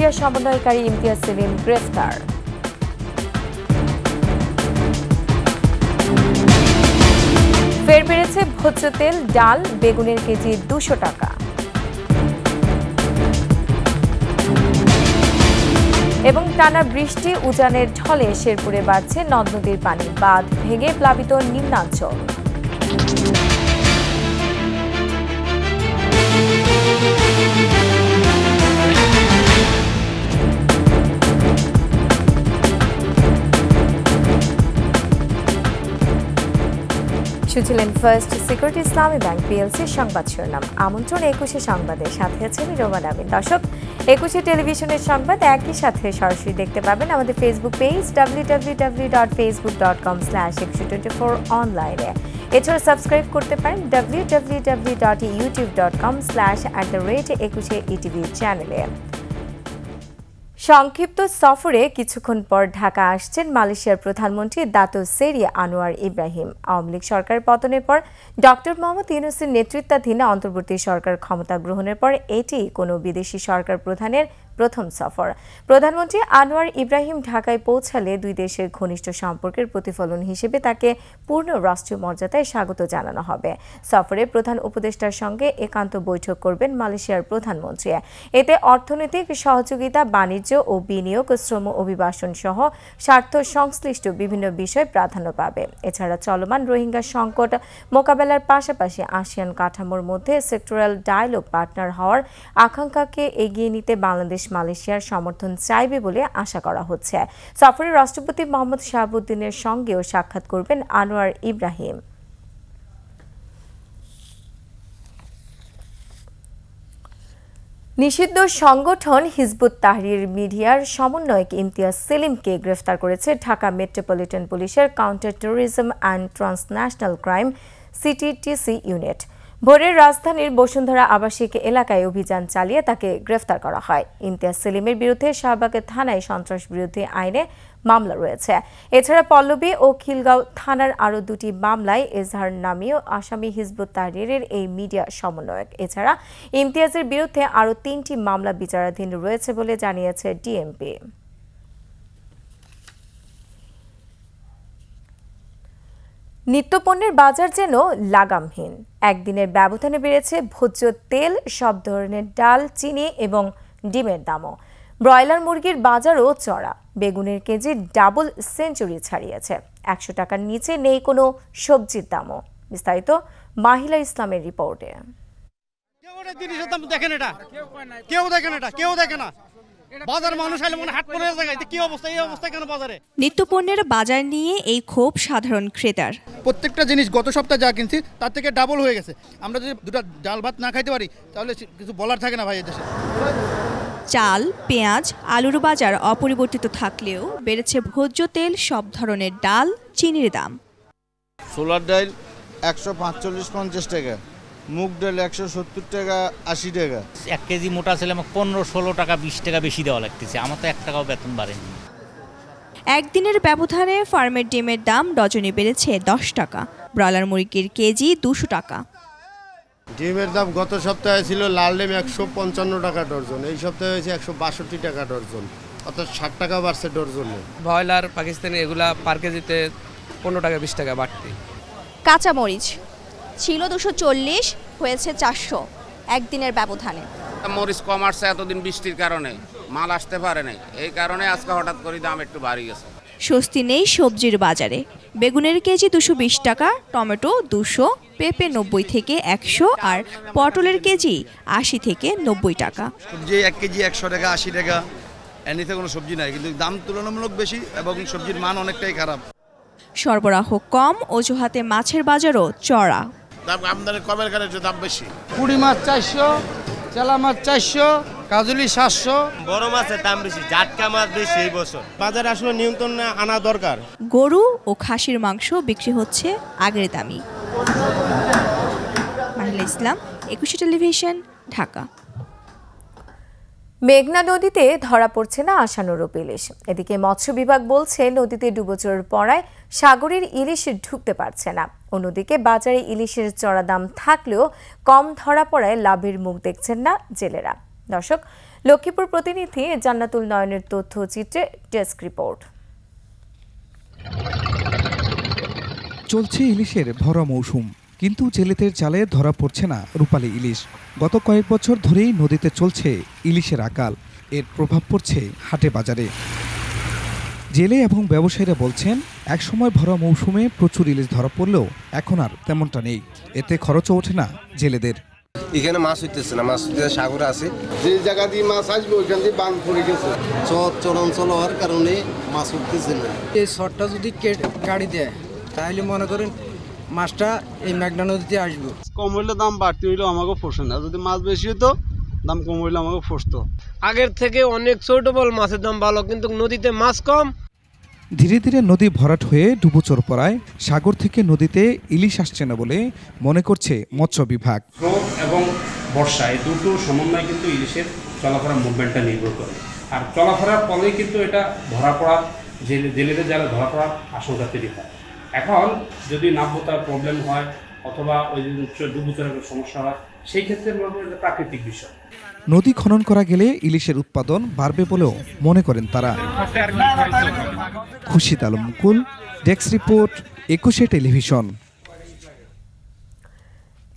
Media সমন্বয়কারী ইমতিয়াজ সেলিম গ্রেফতার। ফের বেড়েছে ভোজ্য তেল, ডাল, বেগুনের কেজি 200 টাকা। এবং টানা বৃষ্টি, উজানের ঢলে শেরপুরে বাড়ছে নদ নদীর পানি, বাঁধ ভেঙে প্লাবিত নিম্নাঞ্চল। শুনছিলেন ফার্স্ট সিকিউরিটি ইসলামী ব্যাংক পিএলসি সংবাদ শিরোনাম। আমন্ত্রণ 21 সংবাদের সাথে আছেন রোমান আমিন। দর্শক, 21 টেলিভিশনের সংবাদ একই সাথে সরাসরি দেখতে পাবেন আমাদের ফেসবুক পেজ www.facebook.com/2124 অনলাইনে। এছাড়া সাবস্ক্রাইব করতে পারেন www.youtube.com/@21etv চ্যানেলে। সংক্ষিপ্ত সফরে কিছুক্ষণ পর ঢাকা আসছেন মালয়েশিয়ার প্রধানমন্ত্রী দাতো সেরি আনোয়ার ইব্রাহিম। আওয়ামী লীগ সরকার পতনের পর ডক্টর মোহাম্মদ ইউনূসের নেতৃত্বাধীন অন্তর্বর্তী সরকার ক্ষমতা গ্রহণের পর এটি কোনো বিদেশি সরকার প্রধানের প্রথম সফর। প্রধানমন্ত্রী আনোয়ার ইব্রাহিম ঢাকায় পৌঁছালে দুই দেশের ঘনিষ্ঠ সম্পর্কের প্রতিফলন হিসেবে তাকে পূর্ণ রাষ্ট্রীয় মর্যাদায় স্বাগত জানানো হবে। সফরে প্রধান উপদেষ্টার সঙ্গে একান্ত বৈঠক করবেন মালয়েশিয়ার প্রধানমন্ত্রী। এতে অর্থনৈতিক সহযোগিতা, বাণিজ্য ও বিনিয়োগ, শ্রম অভিবাসন সহ স্বার্থ সংশ্লিষ্ট বিভিন্ন বিষয় প্রাধান্য পাবে। এছাড়া চলমান রোহিঙ্গা সংকট মোকাবেলার পাশাপাশি আসিয়ান কাঠামোর মধ্যে সেক্টরাল ডায়ালগ পার্টনার হওয়ার আকাঙ্ক্ষাকে এগিয়ে নিতে বাংলাদেশ মালয়েশিয়ার সমর্থন চাইবে বলে আশা করা হচ্ছে। সফরে রাষ্ট্রপতি মোহাম্মদ শাহাবুদ্দিনের সঙ্গেও সাক্ষাৎ করবেন আনোয়ার ইব্রাহিম। নিষিদ্ধ সংগঠন হিজবুত তাহরির মিডিয়ার সমন্বয়ক ইমতিয়াজ সেলিমকে গ্রেফতার করেছে ঢাকা মেট্রোপলিটন পুলিশের counter terrorism and transnational crime CTTC unit. ভোরের রাজধানীর বসুন্ধরা আবাসিক এলাকায় অভিযান চালিয়ে তাকে গ্রেফতার করা হয়। ইমতিয়াজ সেলিমের বিরুদ্ধে শাহবাগের থানায় সন্ত্রাস বিরোধী আইনে মামলা রয়েছে। এছাড়া পল্লবী ও খিলগাঁও থানার আরও দুটি মামলায় এজাহার নামীয় আসামি হিজবুত তাহরিরের এই মিডিয়া সমন্বয়ক। এছাড়া ইমতিয়াজের বিরুদ্ধে আরও 3টি মামলা বিচারাধীন রয়েছে বলে জানিয়েছে ডিএমপি। নিত্যপণ্যের বাজার যেন লাগামহীন। একদিনের ব্যবধানে বেড়েছে ভোজ্য তেল, সব ধরনের ডাল, চিনি এবং ডিমের দামও। ব্রয়লার মুরগির বাজারও চড়া। বেগুনের কেজি ডাবল সেঞ্চুরি ছাড়িয়েছে। 100 টাকার নিচে নেই কোনো সবজির দামও। বিস্তারিত মাহিলা ইসলামের রিপোর্টে। নিত্যপণ্যের বাজার নিয়ে এই ক্ষোভ সাধারণ ক্রেতার। প্রত্যেকটা জিনিস গত সপ্তাহে যা কিনছি তার থেকে ডাবল হয়ে গেছে। আমরা যদি দুটো ডাল ভাত না খাইতে পারি তাহলে কিছু বলার থাকে না ভাই। দেশে চাল, পেঁয়াজ, আলুর বাজার অপরিবর্তিত থাকলেও বেড়েছে ভোজ্য তেল, সব ধরনের ডাল, চিনির দাম। ছোলার ডাল 145-50 টাকা, মুগ ডাল 170 টাকা 80 টাকা। 1 কেজি মোটা ছেলে আমাকে 15-16 টাকা 20 টাকা বেশি দেওয়া লাগতেছে। আমার তো 1 টাকাও বেতন বাড়েনি। একদিনের ব্যবধানে ফার্মের ডিমের দাম ডজনে বেড়েছে 10 টাকা। ব্রয়লার মুরগির কেজি 200 টাকা। ডিমের দাম গত সপ্তাহে ছিল লাল ডিম 155 টাকা ডজন, এই সপ্তাহে হয়েছে 162 টাকা ডজন, অর্থাৎ 60 টাকা বাড়ছে ডজনে। ব্রয়লার পাকিস্তানি এগুলা পার কেজিতে 15 টাকা 20 টাকা বাড়তি। কাঁচামরিচ ছিল 240, হয়েছে 400 একদিনের ব্যবধানে। মরিচ কম আসছে এতদিন বৃষ্টির কারণে, মাল আসতে পারে নাই, এই কারণে আজকে হঠাৎ করে দাম একটু বাড়ি গেছে। স্বস্তি নেই সবজির বাজারে। বেগুনের কেজি 220 টাকা, টমেটো 200, পেঁপে 90 থেকে 100 আর পটলের কেজি 80 থেকে 90 টাকা। সবজি 1 কেজি 100 টাকা 80 টাকা, এনিতে কোনো সবজি নাই, কিন্তু দাম তুলনামূলক বেশি এবং সবজির মান অনেকটাই খারাপ। সরবরাহ কম, অজুহাতে মাছের বাজারও চড়া। দাম আমদানি কমের কারণে দাম বেশি। পুঁটি মাছ 400, চেলা মাছ 400, কাজলি 700। বড় মাছের দাম বেশি, জাটকা মাছ বেশি এই বছর। বাজারে আসলে নিয়ন্ত্রণে আনা দরকার। গরু ও খাসির মাংস বিক্রি হচ্ছে আগের দামই। মাহিলা ইসলাম, 21 টেলিভিশন, ঢাকা। মেঘনা নদীতে ধরা পড়ছে না আশানুরূপ ইলিশ। এদিকে মৎস্য বিভাগ বলছে নদীতে ডুবোচর পড়ায় সাগরের ইলিশ ঢুকতে পারছে না। অন্যদিকে বাজারে ইলিশের চড়া দাম থাকলেও কম ধরা পড়ায় লাভের মুখ দেখছেন না জেলেরা। দর্শক, লক্ষ্মীপুর প্রতিনিধি জান্নাতুল নয়নের তথ্যচিত্রে ডেস্ক রিপোর্ট। চলছে ইলিশের ভরা মৌসুম, কিন্তু জেলেদের জালে ধরা পড়ছে না রূপালী ইলিশ। গত কয়েক বছর ধরেই নদীতে চলছে ইলিশের আকাল। এর প্রভাব পড়ছে হাটে বাজারে। জেলে এবং ব্যবসায়ীরা বলছেন, একসময় ভরা মৌসুমে প্রচুর ইলিশ ধরা পড়লেও এখন আর তেমনটা নেই। এতে খরচও ওঠে না জেলেদের। এখানে মাছ হইতেছে না, মাছ হইতেছে সাগরে আছে, যে জায়গা দিয়ে মাছ আসবে ওইখান দিয়ে বাঁধ পড়ে গেছে। চরাঞ্চল হওয়ার কারণে মাছ উঠতেছে না। এই শটটা যদি গাড়ি দেয় তাহলে মনে করেন মাছটা এই মেঘনা নদীতে আসবে। কম হইলে দাম বাড়তি হইলেও আমাকে পোষে না, যদি মাছ বেশি হতো দাম কম হইলে আমাকে পোষতো। আগের থেকে অনেক ছোট বল মাছের দাম ভালো, কিন্তু নদীতে মাছ কম। ধীরে ধীরে নদী ভরাট হয়ে ডুবোচর পড়ায় সাগর থেকে নদীতে ইলিশ আসছে না বলে মনে করছে মৎস্য বিভাগ। স্রোত এবং বর্ষা এই দুটো সমন্বয় কিন্তু ইলিশের চলাফেরা মুভমেন্টটা নির্ভর করে, আর চলাফেরার ফলেই কিন্তু এটা ধরা পড়া, জেলেদের যারা ধরা পড়ার আশঙ্কা তৈরি হয়। এখন যদি নাব্যতার প্রবলেম হয় অথবা ওই ডুবোচরের সমস্যা হয়, সেই ক্ষেত্রে এটা প্রাকৃতিক বিষয়। নদী খনন করা গেলে ইলিশের উৎপাদন বাড়বে বলেও মনে করেন তারা। খুশিদ আলম মুকুল, ডেস্ক রিপোর্ট, 21 টেলিভিশন।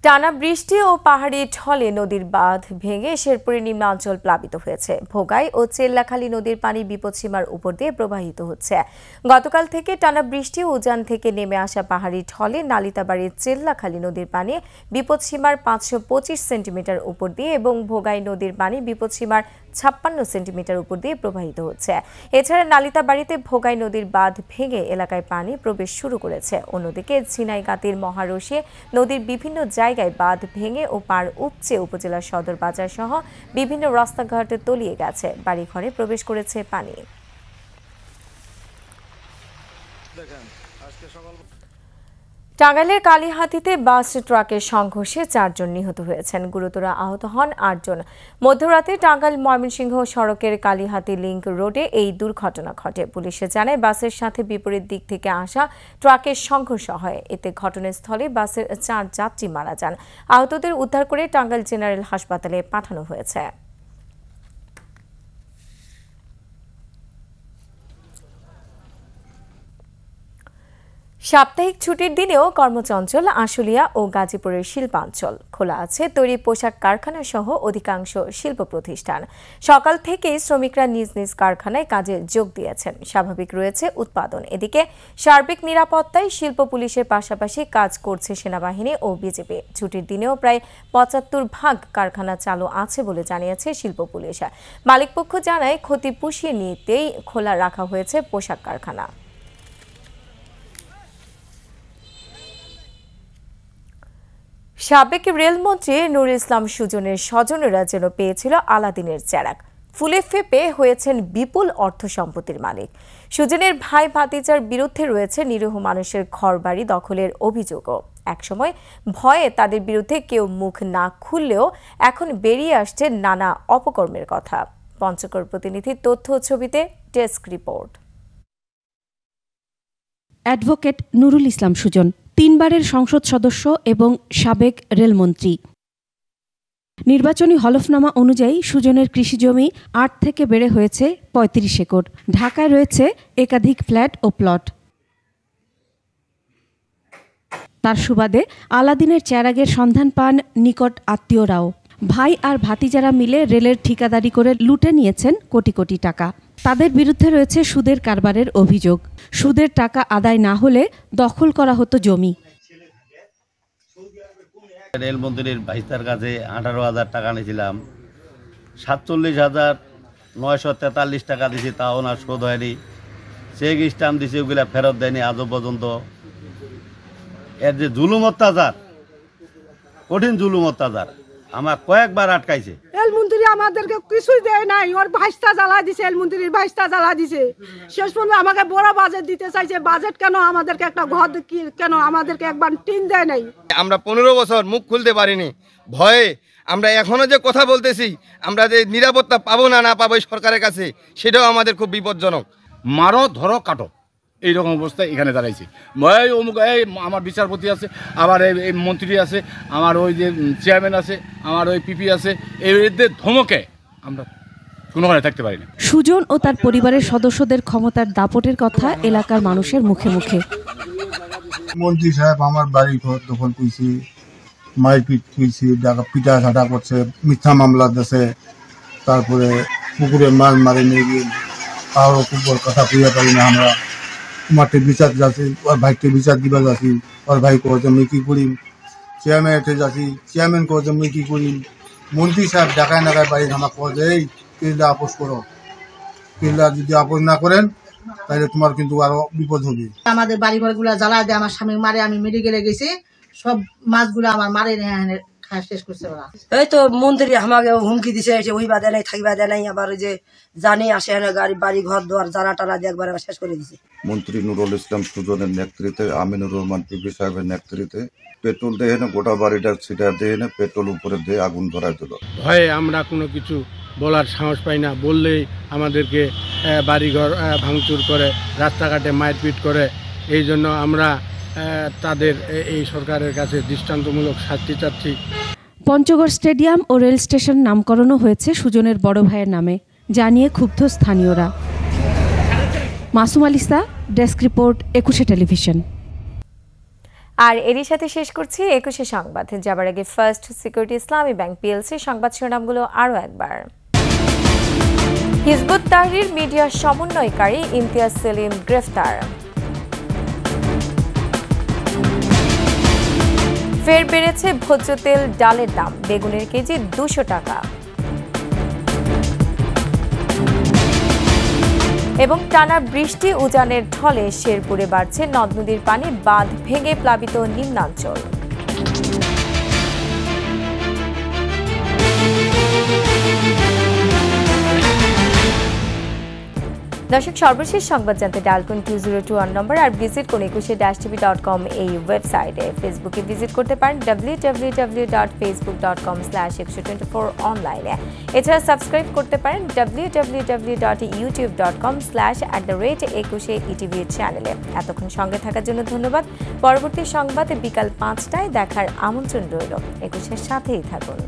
টানা বৃষ্টি ও পাহাড়ি ঢলে নদীর বাঁধ ভেঙে শেরপুরের নিম্নাঞ্চল প্লাবিত হয়েছে। ভোগাই ও চেল্লাখালী নদীর পানি বিপদসীমার উপর দিয়ে প্রবাহিত হচ্ছে। গতকাল থেকে টানা বৃষ্টি ও উজান থেকে নেমে আসা পাহাড়ি ঢলে নালিতাবাড়ির চেল্লাখালী নদীর পানি বিপদসীমার 525 সেন্টিমিটার উপর দিয়ে এবং ভোগাই নদীর পানি বিপদসীমার 56 সেন্টিমিটার উপর দিয়ে প্রবাহিত হচ্ছে। এছাড়া নালিতাবাড়িতে ভোগাই নদীর বাঁধ ভেঙে এলাকায় পানি প্রবেশ শুরু করেছে। অন্যদিকে ঝিনাইগাতির মহারশে নদীর বিভিন্ন জায়গায় বাঁধ ভেঙে ও পার উপচে উপজেলা সদর বাজার সহ বিভিন্ন রাস্তাঘাটে তলিয়ে গেছে। বাড়িঘরে প্রবেশ করেছে পানি। টাঙ্গাইলের কালীহাতিতে বাস ট্রাকের সংঘর্ষে 4 জন নিহত হয়েছেন, গুরুতর আহত হন 8 জন। মধ্যরাতে টাঙ্গাইল ময়মনসিংহ সড়কের কালীহাতি লিংক রোডে এই দুর্ঘটনা ঘটে। পুলিশে জানায়, বাসের সাথে বিপরীত দিক থেকে আসা ট্রাকের সংঘর্ষ হয়। এতে ঘটনাস্থলে বাসের 4 যাত্রী মারা যান। আহতদের উদ্ধার করে টাঙ্গাইল জেনারেল হাসপাতালে পাঠানো হয়েছে। সাপ্তাহিক ছুটির দিনেও কর্মচঞ্চল আশুলিয়া ও গাজীপুরের শিল্পাঞ্চল। খোলা আছে তৈরি পোশাক কারখানা সহ অধিকাংশ শিল্প প্রতিষ্ঠান। সকাল থেকেই শ্রমিকরা নিজ নিজ কারখানায় কাজে যোগ দিয়েছেন। স্বাভাবিক রয়েছে উৎপাদন। এদিকে সার্বিক নিরাপত্তায় শিল্প পুলিশের পাশাপাশি কাজ করছে সেনাবাহিনী ও বিজেপি। ছুটির দিনেও প্রায় 75% কারখানা চালু আছে বলে জানিয়েছে শিল্প পুলিশ। মালিকপক্ষ জানায়, ক্ষতি পুষিয়ে নিতেই খোলা রাখা হয়েছে পোশাক কারখানা। সাবেক রেলমন্ত্রী নুরুল ইসলাম সুজনের স্বজনেরা যেন পেয়েছিল আলাদিনের চেরাগ। ফুলে ফেপে হয়েছেন বিপুল অর্থ সম্পত্তির মালিক। সুজনের ভাই ভাতিজার বিরুদ্ধে রয়েছে নিরীহ মানুষের ঘরবাড়ি দখলের অভিযোগও। একসময় ভয়ে তাদের বিরুদ্ধে কেউ মুখ না খুললেও এখন বেরিয়ে আসছে নানা অপকর্মের কথা। পঞ্চগড় প্রতিনিধির তথ্য ছবিতে desk report. Advocate Nurul Islam Sujan 3 বারের সংসদ সদস্য এবং সাবেক রেলমন্ত্রী। নির্বাচনী হলফনামা অনুযায়ী সুজনের কৃষিজমি 8 থেকে বেড়ে হয়েছে 35 একর। ঢাকায় রয়েছে একাধিক ফ্ল্যাট ও প্লট। তার সুবাদে আলাদিনের চেরাগের সন্ধান পান নিকট আত্মীয়রাও। ভাই আর ভাতিজারা মিলে রেলের ঠিকাদারি করে লুটে নিয়েছেন কোটি কোটি টাকা। তাদের বিরুদ্ধে রয়েছে সুদের কারবারের অভিযোগ। সুদের টাকা আদায় না হলে দখল করা হতো জমি। রেলমন্ত্রীর ভাইস্তার কাছে 18,000 টাকা নিয়েছিলাম, 47,943 টাকা দিয়েছি, তাও না শোধ হয়নি। চেক স্ট্যাম্প দিয়েছি, ওগুলা ফেরত দেয়নি আজও পর্যন্ত। এর যে জুলুম অত্যাচার, কঠিন জুলুম অত্যাচার, আমার কয়েকবার আটকাইছে। এলমন্ত্রী আমাদেরকে কিছুই দেয় নাই, ওর ভাইস্তা জ্বালা দিছে, এলমন্ত্রীর ভাইস্তা জ্বালা দিছে। শেষ পর্যন্ত আমাকে বড় বাজেট দিতে চাইছে। বাজেট কেন, আমাদেরকে একটা ঘর কেন, আমাদেরকে একবার টিন দেয় নাই। আমরা 15 বছর মুখ খুলতে পারিনি ভয়ে। আমরা এখনো যে কথা বলতেছি, আমরা যে নিরাপত্তা পাবো না পাবো সরকারের কাছে, সেটাও আমাদের খুব বিপজ্জনক। মারো ধরো কাটো, এইরকম অবস্থা এখানে দাঁড়াইছে। অমুক এই আমার বিচারপতি আছে, আবার এই মন্ত্রী আছে, আমার ওই যে চেয়ারম্যান আছে, আমার ওই পিপি আছে, এদের ধমকে আমরা কোনোখানে থাকতে পারি না। সুজন ও তার পরিবারের সদস্যদের ক্ষমতার দাপটের কথা এলাকার মানুষের মুখে মুখে। মন্ত্রী সাহেব আমার বাড়ি ঘর দখল করছি, মারপিট করছি, পিটা ঝাঁটা করছে, মিথ্যা মামলা দিয়েছে, তারপরে পুকুরে মাছ মারে নিয়ে গিয়ে কারো পুকুর কথা কইয়া পারি না। আমরা মাঠে বিচার যাচ্ছি, ওর ভাইকে বিচার দিবা যাচ্ছি, ওর ভাই কয়েছে আমি কি করি, চেয়ারম্যান যাচ্ছি, চেয়ারম্যান কয়েছে আমি কি করি। মন্ত্রী সাহেব ডাকায় নাকায় বাড়ি আমার কয়েছে এই কেল্লা আপোষ করো, কেল্লা যদি আপোষ না করেন তাহলে তোমার কিন্তু আরো বিপদ হবে। আমাদের বাড়ি ঘর গুলা জ্বালা দেয়, আমার স্বামী মারে, আমি মেডিকেলে গেছি, সব মাছগুলো আমার মারে খাওয়া শেষ করছে ওরা। এই তো মন্ত্রী আমাকে হুমকি দিছে, ওই বাদে নাই থাকিবা দেয় নাই, আবার যে জানি আসে গাড়ি বাড়ি ঘর দোয়ার জ্বালা টালা দিয়ে একবার শেষ করে দিছে। মন্ত্রী নুরুল ইসলাম সুজনের নেতৃত্বে, আমিনুর রহমান পিপি সাহেবের নেতৃত্বে পেট্রোল দিয়ে না গোটা বাড়িটা ছিটা দিয়ে না পেট্রোল উপরে দিয়ে আগুন ধরায় দিল। ভয়ে আমরা কোনো কিছু বলার সাহস পাই না, বললেই আমাদেরকে বাড়িঘর ভাঙচুর করে, রাস্তাঘাটে মারপিট করে। এই জন্য আমরা তাদের এই সরকারের কাছে দৃষ্টান্তমূলক শাস্তি চাচ্ছি। পঞ্চগড় স্টেডিয়াম ও রেল স্টেশন নামকরণও হয়েছে সুজনের বড় ভাইয়ের নামে, জানিয়ে ক্ষুব্ধ স্থানীয়রা। Masum আলিসা, desk report, 21 television. আর এরই সাথে শেষ করছি 21 সংবাদ। যাবার আগে ফার্স্ট সিকিউরিটি ইসলামী ব্যাংক পিএলসি সংবাদ শিরোনামগুলো আরও একবার। হিজবুত তাহরির মিডিয়া সমন্বয়কারী ইমতিয়াজ সেলিম গ্রেফতার। ফের বেড়েছে ভোজ্য তেল ডালের দাম, বেগুনের কেজি 200 টাকা। এবং টানা বৃষ্টি উজানের ঢলে শেরপুরে বাড়ছে নদ নদীর পানি, বাঁধ ভেঙে প্লাবিত নিম্নাঞ্চল। দর্শক, সর্বশেষ সংবাদ জানতে ডায়াল করুন 2021 নম্বর আর ভিজিট করুন 21tv.com এই ওয়েবসাইটে। ফেসবুকে ভিজিট করতে পারেন www.facebook.com/124 অনলাইনে। এছাড়া সাবস্ক্রাইব করতে পারেন www.youtube.com/@21etv চ্যানেলে। এতক্ষণ সঙ্গে থাকার জন্য ধন্যবাদ। পরবর্তী সংবাদে বিকাল 5টায় দেখার আমন্ত্রণ রইল। 21-এর সাথেই থাকুন।